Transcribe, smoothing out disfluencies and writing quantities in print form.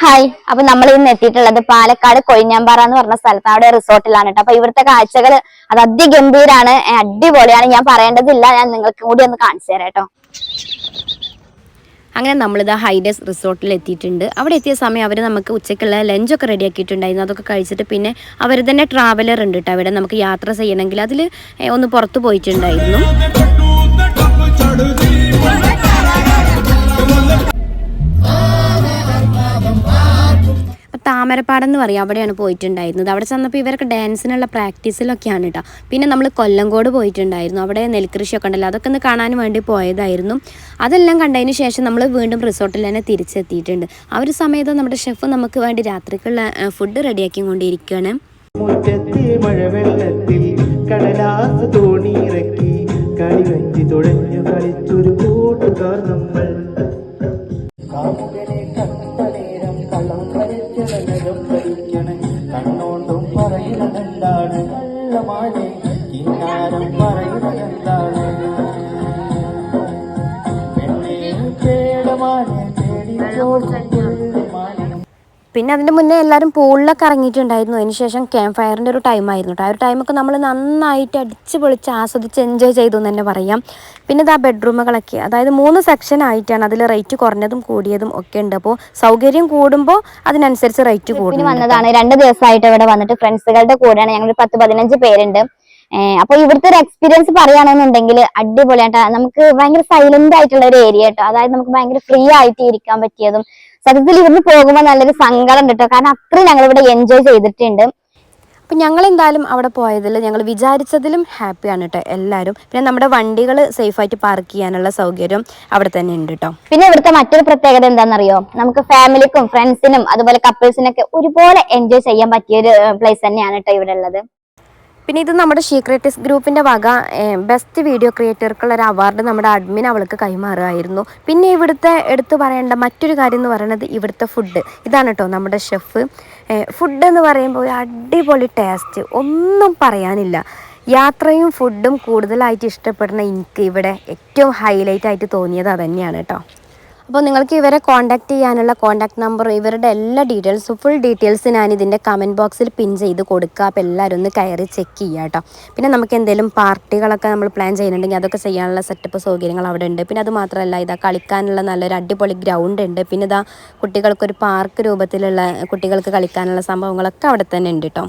Hi. അപ്പൊ നമ്മൾ ഇന്ന് എത്തിയിട്ടുള്ളത് പാലക്കാട് കൊഴിഞ്ഞാമ്പാറ എന്ന് പറഞ്ഞ സ്ഥലത്ത്, അവിടെ റിസോർട്ടിലാണ് കേട്ടോ. അപ്പൊ ഇവിടുത്തെ കാഴ്ചകൾ അത് അതിഗംഭീരാണ്, അടിപൊളിയാണ്. ഞാൻ പറയേണ്ടതില്ല, ഞാൻ നിങ്ങൾക്ക് കൂടി ഒന്ന് കാണിച്ചു തരാം കേട്ടോ. അങ്ങനെ നമ്മളിത് ഹൈഡേസ് റിസോർട്ടിൽ എത്തിയിട്ടുണ്ട്. അവിടെ എത്തിയ സമയം അവർ നമുക്ക് ഉച്ചയ്ക്കുള്ള ലഞ്ചൊക്കെ റെഡിയാക്കിയിട്ടുണ്ടായിരുന്നു. അതൊക്കെ കഴിച്ചിട്ട് പിന്നെ അവർ തന്നെ ട്രാവലർ ഉണ്ട് കേട്ടോ. അവിടെ നമുക്ക് യാത്ര ചെയ്യണമെങ്കിൽ അതിൽ ഒന്ന് പുറത്ത് പോയിട്ടുണ്ടായിരുന്നു. താമരപ്പാടം എന്ന് പറയും, അവിടെയാണ് പോയിട്ടുണ്ടായിരുന്നത്. അവിടെ ചെന്നപ്പോൾ ഇവരൊക്കെ ഡാൻസിനുള്ള പ്രാക്ടീസിലൊക്കെയാണ് കേട്ടോ. പിന്നെ നമ്മൾ കൊല്ലങ്കോട് പോയിട്ടുണ്ടായിരുന്നു. അവിടെ നെൽകൃഷിയൊക്കെ ഉണ്ടല്ലോ, അതൊക്കെ ഒന്ന് കാണാൻ വേണ്ടി പോയതായിരുന്നു. അതെല്ലാം കണ്ടതിന് ശേഷം നമ്മൾ വീണ്ടും റിസോർട്ടിൽ തന്നെ തിരിച്ചെത്തിയിട്ടുണ്ട്. ആ ഒരു സമയത്ത് നമ്മുടെ ഷെഫ് നമുക്ക് വേണ്ടി രാത്രിക്കുള്ള ഫുഡ് റെഡിയാക്കി കൊണ്ടിരിക്കുകയാണ്. കണ്ണോണ്ടും പറയുന്നതെന്താണ് കള്ളമാനെ കിന്നാരം പറയുന്നതെന്താണ് പേടമാനെ പിന്നെ അതിൻ്റെ മുന്നേ എല്ലാവരും പൂളിലൊക്കെ ഇറങ്ങിയിട്ടുണ്ടായിരുന്നു. അതിന് ശേഷം ക്യാമ്പ് ഫയറിൻ്റെ ഒരു ടൈമായിരുന്നു കേട്ടോ. ആ ഒരു ടൈമൊക്കെ നമ്മൾ നന്നായിട്ട് അടിച്ച് പൊളിച്ച് ആസ്വദിച്ച് എൻജോയ് ചെയ്തു എന്ന് തന്നെ പറയാം. പിന്നെ ഇതാ ബെഡ്റൂമുകളൊക്കെ, അതായത് 3 സെക്ഷൻ ആയിട്ടാണ്. അതിൽ റേറ്റ് കുറഞ്ഞതും കൂടിയതും ഒക്കെ ഉണ്ട്. അപ്പോൾ സൗകര്യം കൂടുമ്പോൾ അതിനനുസരിച്ച് റേറ്റ് കൂടും. വന്നതാണ് 2 ദിവസമായിട്ട് ഇവിടെ വന്നിട്ട് ഫ്രണ്ട്സുകളുടെ കൂടെയാണ്. ഞങ്ങൾ 10-15 പേരുണ്ട്. അപ്പൊ ഇവിടുത്തെ ഒരു എക്സ്പീരിയൻസ് പറയുകയാണെന്നുണ്ടെങ്കിൽ അടിപൊളിയായിട്ടാ. നമുക്ക് ഭയങ്കര സൈലന്റ് ആയിട്ടുള്ള ഒരു ഏരിയ കേട്ടോ. അതായത് നമുക്ക് ഭയങ്കര ഫ്രീ ആയിട്ട് ഇരിക്കാൻ പറ്റിയതും. സത്യത്തിൽ ഇവിടുന്ന് പോകുമ്പോൾ നല്ലൊരു സങ്കടം ഉണ്ട് കേട്ടോ, കാരണം അത്രയും ഞങ്ങൾ ഇവിടെ എൻജോയ് ചെയ്തിട്ടുണ്ട്. അപ്പം ഞങ്ങൾ എന്തായാലും അവിടെ പോയതിൽ ഞങ്ങൾ വിചാരിച്ചതിലും ഹാപ്പിയാണ് കേട്ടോ എല്ലാവരും. പിന്നെ നമ്മുടെ വണ്ടികൾ സേഫായിട്ട് പാർക്ക് ചെയ്യാനുള്ള സൗകര്യം അവിടെ തന്നെ ഉണ്ട് കേട്ടോ. പിന്നെ ഇവിടുത്തെ മറ്റൊരു പ്രത്യേകത എന്താണെന്നറിയോ, നമുക്ക് ഫാമിലിക്കും ഫ്രണ്ട്സിനും അതുപോലെ കപ്പിൾസിനൊക്കെ ഒരുപോലെ എൻജോയ് ചെയ്യാൻ പറ്റിയൊരു പ്ലേസ് തന്നെയാണ് കേട്ടോ ഇവിടെ ഉള്ളത്. പിന്നെ ഇത് നമ്മുടെ ഷീക്രേറ്റീസ് ഗ്രൂപ്പിൻ്റെ വക ബെസ്റ്റ് വീഡിയോ ക്രിയേറ്റർക്കുള്ള ഒരു അവാർഡ് നമ്മുടെ അഡ്മിൻ അവൾക്ക് കൈമാറുമായിരുന്നു. പിന്നെ ഇവിടുത്തെ എടുത്തു പറയേണ്ട മറ്റൊരു കാര്യം എന്ന് പറയുന്നത് ഇവിടുത്തെ ഫുഡ്. ഇതാണ് കേട്ടോ നമ്മുടെ ഷെഫ്. ഫുഡ് എന്ന് പറയുമ്പോൾ അടിപൊളി ടേസ്റ്റ്, ഒന്നും പറയാനില്ല. യാത്രയും ഫുഡും കൂടുതലായിട്ട് ഇഷ്ടപ്പെടുന്ന എനിക്ക് ഇവിടെ ഏറ്റവും ഹൈലൈറ്റ് ആയിട്ട് തോന്നിയത് അതുതന്നെയാണ് കേട്ടോ. അപ്പോൾ നിങ്ങൾക്ക് ഇവരെ കോൺടാക്റ്റ് ചെയ്യാനുള്ള കോൺടാക്ട് നമ്പർ, ഇവരുടെ എല്ലാ ഡീറ്റെയിൽസും ഫുൾ ഡീറ്റെയിൽസ് ഞാൻ ഇതിൻ്റെ കമൻറ്റ് ബോക്സിൽ പിൻ ചെയ്ത് കൊടുക്കുക. അപ്പോൾ എല്ലാവരും ഒന്ന് കയറി ചെക്ക് ചെയ്യുക കേട്ടോ. പിന്നെ നമുക്ക് എന്തെങ്കിലും പാർട്ടികളൊക്കെ നമ്മൾ പ്ലാൻ ചെയ്യുന്നുണ്ടെങ്കിൽ അതൊക്കെ ചെയ്യാനുള്ള സെറ്റപ്പ് സൗകര്യങ്ങൾ അവിടെ ഉണ്ട്. പിന്നെ അത് മാത്രമല്ല, ഇതാ കളിക്കാനുള്ള നല്ലൊരു അടിപൊളി ഗ്രൗണ്ട് ഉണ്ട്. പിന്നെ ഇതാ കുട്ടികൾക്കൊരു പാർക്ക് രൂപത്തിലുള്ള കുട്ടികൾക്ക് കളിക്കാനുള്ള സംഭവങ്ങളൊക്കെ അവിടെ തന്നെ ഉണ്ട് കേട്ടോ.